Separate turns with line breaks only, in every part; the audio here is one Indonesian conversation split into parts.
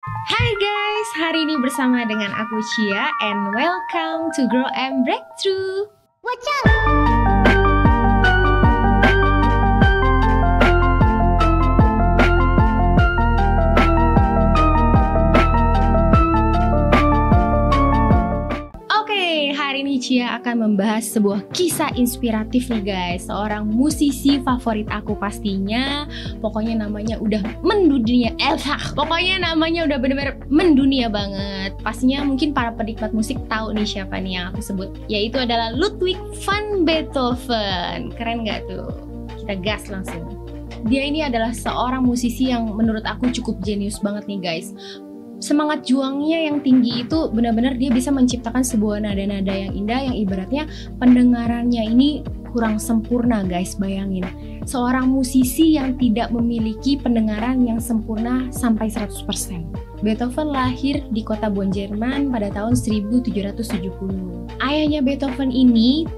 Hai guys, hari ini bersama dengan aku Cia and welcome to Grow and Breakthrough. Watch out! Hari ini Cia akan membahas sebuah kisah inspiratif nih guys. Seorang musisi favorit aku pastinya. Pokoknya namanya udah mendunia. Pokoknya namanya udah bener-bener mendunia banget. Pastinya mungkin para penikmat musik tahu nih siapa nih yang aku sebut. Yaitu adalah Ludwig van Beethoven. Keren gak tuh? Kita gas langsung. Dia ini adalah seorang musisi yang menurut aku cukup jenius banget nih guys. Semangat juangnya yang tinggi itu benar-benar dia bisa menciptakan sebuah nada-nada yang indah yang ibaratnya pendengarannya ini kurang sempurna guys. Bayangin, seorang musisi yang tidak memiliki pendengaran yang sempurna sampai 100%. Beethoven lahir di kota Bonn, Jerman pada tahun 1770. Ayahnya Beethoven ini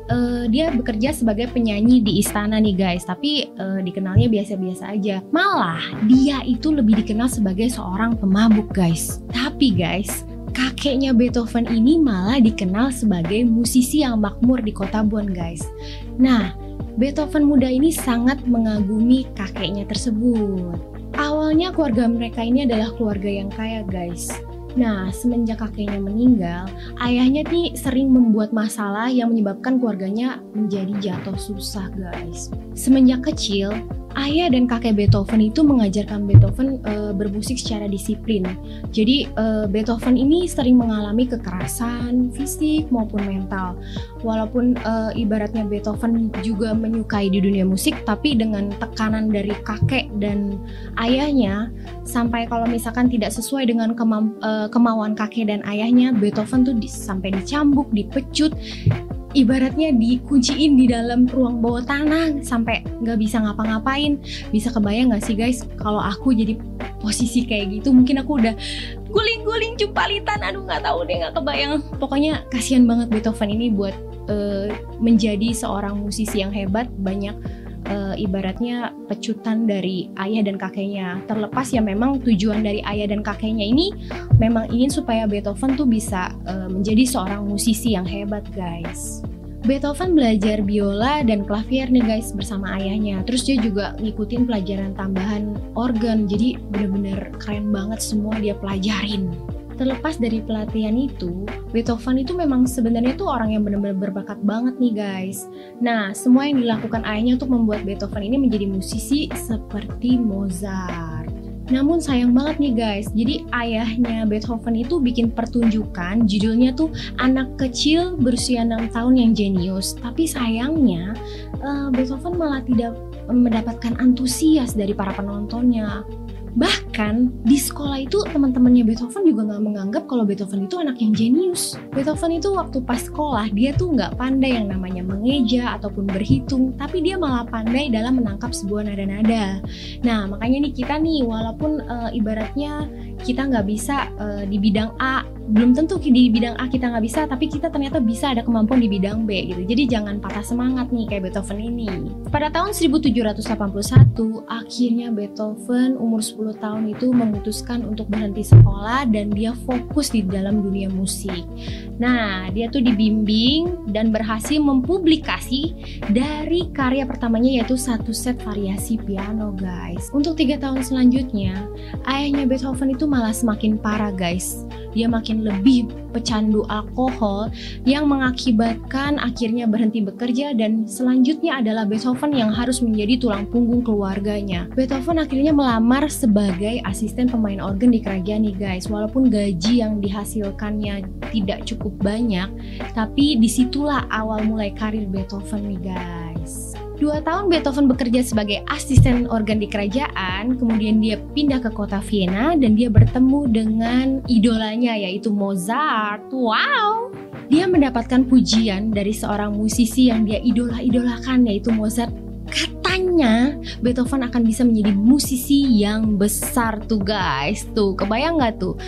dia bekerja sebagai penyanyi di istana nih guys, tapi dikenalnya biasa-biasa aja. Malah dia itu lebih dikenal sebagai seorang pemabuk guys. Tapi guys, kakeknya Beethoven ini malah dikenal sebagai musisi yang makmur di kota Bonn guys. Nah, Beethoven muda ini sangat mengagumi kakeknya tersebut. Awalnya keluarga mereka ini adalah keluarga yang kaya guys. Nah, semenjak kakeknya meninggal, ayahnya nih sering membuat masalah yang menyebabkan keluarganya menjadi jatuh susah guys. Semenjak kecil, ayah dan kakek Beethoven itu mengajarkan Beethoven bermusik secara disiplin. Jadi Beethoven ini sering mengalami kekerasan fisik maupun mental. Walaupun ibaratnya Beethoven juga menyukai di dunia musik, tapi dengan tekanan dari kakek dan ayahnya, sampai kalau misalkan tidak sesuai dengan kemauan kakek dan ayahnya, Beethoven tuh sampai dicambuk, dipecut, ibaratnya dikunciin di dalam ruang bawah tanah sampai nggak bisa ngapa-ngapain. Bisa kebayang nggak sih guys kalau aku jadi posisi kayak gitu? Mungkin aku udah guling-guling jumpalitan, aduh nggak tahu deh, nggak kebayang. Pokoknya kasihan banget Beethoven ini buat menjadi seorang musisi yang hebat. Banyak ibaratnya pecutan dari ayah dan kakeknya. Terlepas ya memang tujuan dari ayah dan kakeknya ini memang ingin supaya Beethoven tuh bisa menjadi seorang musisi yang hebat guys. Beethoven belajar biola dan klavier nih guys bersama ayahnya. Terus dia juga ngikutin pelajaran tambahan organ. Jadi bener-bener keren banget semua dia pelajarin. Terlepas dari pelatihan itu, Beethoven itu memang sebenarnya tuh orang yang benar-benar berbakat banget nih guys. Nah, semua yang dilakukan ayahnya untuk membuat Beethoven ini menjadi musisi seperti Mozart. Namun sayang banget nih guys, jadi ayahnya Beethoven itu bikin pertunjukan, judulnya tuh Anak Kecil Berusia 6 Tahun yang Jenius. Tapi sayangnya Beethoven malah tidak mendapatkan antusias dari para penontonnya. Bahkan di sekolah itu teman-temannya Beethoven juga nggak menganggap kalau Beethoven itu anak yang jenius. Beethoven itu waktu pas sekolah dia tuh nggak pandai yang namanya mengeja ataupun berhitung, tapi dia malah pandai dalam menangkap sebuah nada-nada. Nah makanya nih kita nih walaupun ibaratnya kita nggak bisa di bidang A, belum tentu di bidang A kita nggak bisa, tapi kita ternyata bisa ada kemampuan di bidang B gitu. Jadi jangan patah semangat nih kayak Beethoven ini. Pada tahun 1781 akhirnya Beethoven umur 10 tahun itu memutuskan untuk berhenti sekolah dan dia fokus di dalam dunia musik. Nah, dia tuh dibimbing dan berhasil mempublikasi dari karya pertamanya yaitu satu set variasi piano guys. Untuk 3 tahun selanjutnya, ayahnya Beethoven itu malah semakin parah guys. Dia makin lebih pecandu alkohol yang mengakibatkan akhirnya berhenti bekerja dan selanjutnya adalah Beethoven yang harus menjadi tulang punggung keluarganya. Beethoven akhirnya melamar sebagai asisten pemain organ di kerajaan nih guys. Walaupun gaji yang dihasilkannya tidak cukup banyak, tapi disitulah awal mulai karir Beethoven nih guys. 2 tahun Beethoven bekerja sebagai asisten organ di kerajaan, kemudian dia pindah ke kota Vienna dan dia bertemu dengan idolanya yaitu Mozart. Wow! Dia mendapatkan pujian dari seorang musisi yang dia idola-idolakan yaitu Mozart. Katanya Beethoven akan bisa menjadi musisi yang besar tuh guys. Tuh, kebayang gak tuh?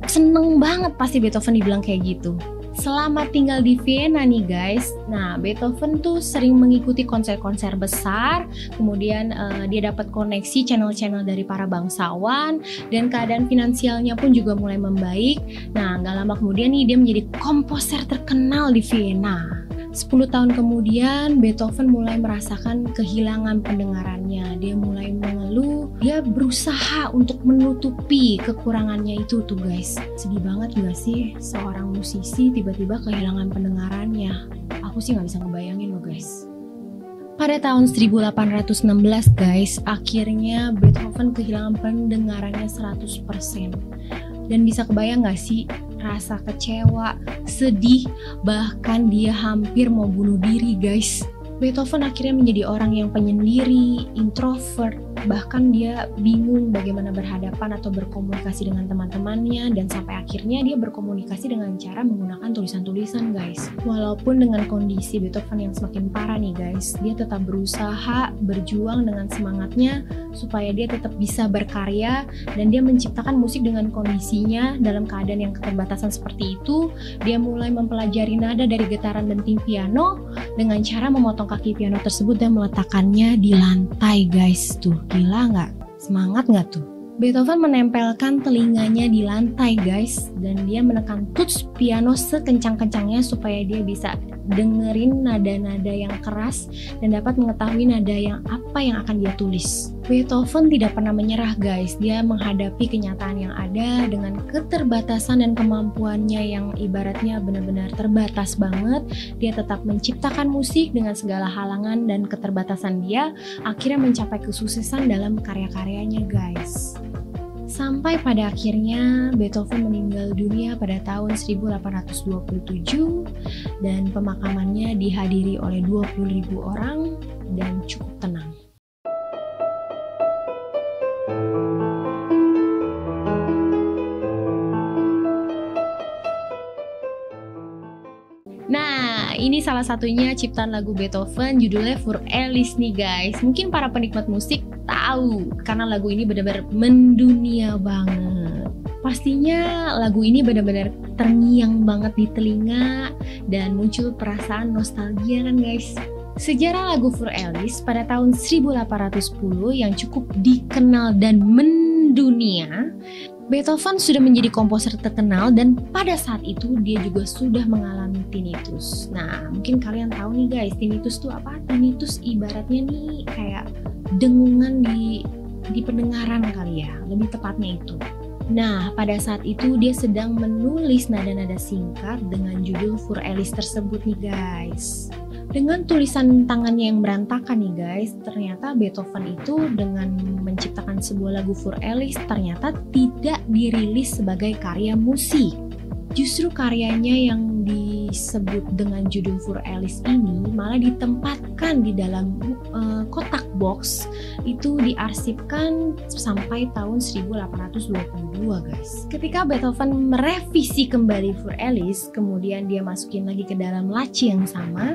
Seneng banget pasti Beethoven dibilang kayak gitu. Selama tinggal di Vienna nih guys, nah Beethoven tuh sering mengikuti konser-konser besar, kemudian dia dapat koneksi channel-channel dari para bangsawan, dan keadaan finansialnya pun juga mulai membaik. Nah gak lama kemudian nih dia menjadi komposer terkenal di Vienna. 10 tahun kemudian Beethoven mulai merasakan kehilangan pendengarannya. Dia mulai mengeluh, dia berusaha untuk menutupi kekurangannya itu tuh guys. Sedih banget gak sih seorang musisi tiba-tiba kehilangan pendengarannya? Aku sih gak bisa ngebayangin loh guys. Pada tahun 1816 guys, akhirnya Beethoven kehilangan pendengarannya 100%. Dan bisa kebayang gak sih rasa kecewa, sedih, bahkan dia hampir mau bunuh diri guys. Beethoven akhirnya menjadi orang yang penyendiri, introvert, bahkan dia bingung bagaimana berhadapan atau berkomunikasi dengan teman-temannya, dan sampai akhirnya dia berkomunikasi dengan cara menggunakan tulisan-tulisan guys. Walaupun dengan kondisi Beethoven yang semakin parah nih guys, dia tetap berusaha, berjuang dengan semangatnya supaya dia tetap bisa berkarya, dan dia menciptakan musik dengan kondisinya dalam keadaan yang keterbatasan seperti itu. Dia mulai mempelajari nada dari getaran denting piano dengan cara memotong kaki piano tersebut dan meletakkannya di lantai guys. Tuh gila nggak? Semangat nggak tuh? Beethoven menempelkan telinganya di lantai guys, dan dia menekan tuts piano sekencang-kencangnya supaya dia bisa dengerin nada-nada yang keras dan dapat mengetahui nada yang apa yang akan dia tulis. Beethoven tidak pernah menyerah guys. Dia menghadapi kenyataan yang ada dengan keterbatasan dan kemampuannya yang ibaratnya benar-benar terbatas banget. Dia tetap menciptakan musik dengan segala halangan dan keterbatasan dia, akhirnya mencapai kesuksesan dalam karya-karyanya guys. Sampai pada akhirnya Beethoven meninggal dunia pada tahun 1827 dan pemakamannya dihadiri oleh 20.000 orang dan cukup tenang. Nah, ini salah satunya ciptaan lagu Beethoven, judulnya Für Elise nih guys. Mungkin para penikmat musik tahu karena lagu ini benar-benar mendunia banget. Pastinya lagu ini benar-benar terngiang banget di telinga dan muncul perasaan nostalgia kan guys. Sejarah lagu Für Elise pada tahun 1810 yang cukup dikenal dan mendunia. Beethoven sudah menjadi komposer terkenal dan pada saat itu dia juga sudah mengalami tinnitus. Nah, mungkin kalian tahu nih guys, tinnitus itu apa? Tinnitus ibaratnya nih kayak dengungan di pendengaran kali ya, lebih tepatnya itu. Nah, pada saat itu dia sedang menulis nada-nada singkat dengan judul Für Elise tersebut nih guys. Dengan tulisan tangannya yang berantakan nih guys, ternyata Beethoven itu dengan menciptakan sebuah lagu Für Elise ternyata tidak dirilis sebagai karya musik. Justru karyanya yang disebut dengan judul Für Elise ini malah ditempatkan di dalam kotak box, itu diarsipkan sampai tahun 1822 guys. Ketika Beethoven merevisi kembali Für Elise, kemudian dia masukin lagi ke dalam laci yang sama,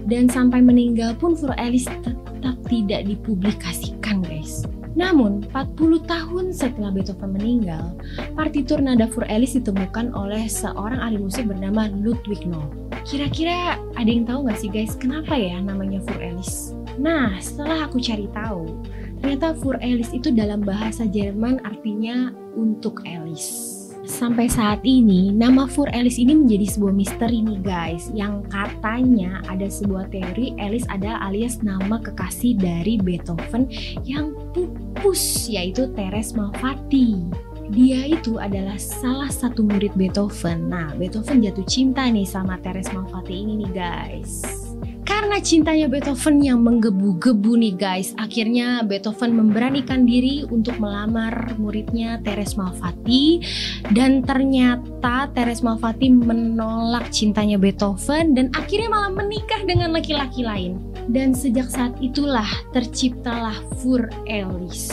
dan sampai meninggal pun Für Elise tetap tidak dipublikasikan guys. Namun 40 tahun setelah Beethoven meninggal, partitur nada Für Elise ditemukan oleh seorang ahli musik bernama Ludwig Noll. Kira-kira ada yang tahu nggak sih guys kenapa ya namanya Für Elise? Nah, setelah aku cari tahu, ternyata Für Elise itu dalam bahasa Jerman artinya untuk Elise. Sampai saat ini, nama Für Elise ini menjadi sebuah misteri nih guys, yang katanya ada sebuah teori Elise adalah alias nama kekasih dari Beethoven yang pupus, yaitu Thérèse Malfatti. Dia itu adalah salah satu murid Beethoven. Nah, Beethoven jatuh cinta nih sama Thérèse Malfatti ini nih guys. Karena cintanya Beethoven yang menggebu-gebu nih guys, akhirnya Beethoven memberanikan diri untuk melamar muridnya Thérèse Malfatti, dan ternyata Thérèse Malfatti menolak cintanya Beethoven dan akhirnya malah menikah dengan laki-laki lain. Dan sejak saat itulah terciptalah Für Elise.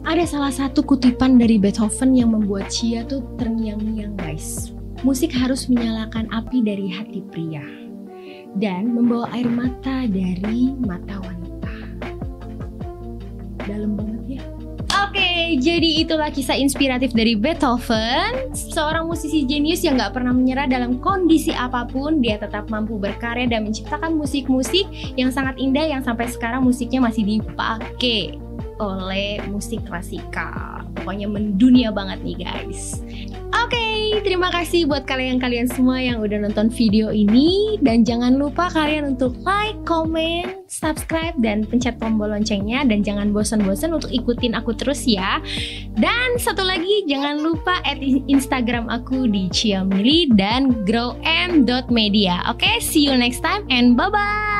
Ada salah satu kutipan dari Beethoven yang membuat Cia tuh terngiang-ngiang guys. Musik harus menyalakan api dari hati pria dan membawa air mata dari mata wanita. Dalam banget ya. Oke Oke, jadi itulah kisah inspiratif dari Beethoven, seorang musisi jenius yang gak pernah menyerah dalam kondisi apapun. Dia tetap mampu berkarya dan menciptakan musik-musik yang sangat indah yang sampai sekarang musiknya masih dipakai oleh musik klasikal. Pokoknya mendunia banget nih guys. Oke, terima kasih buat kalian semua yang udah nonton video ini. Dan jangan lupa kalian untuk like, comment, subscribe, dan pencet tombol loncengnya. Dan jangan bosan-bosan untuk ikutin aku terus ya. Dan satu lagi, jangan lupa add Instagram aku di Ciamili dan growm.media. Oke, see you next time and bye-bye.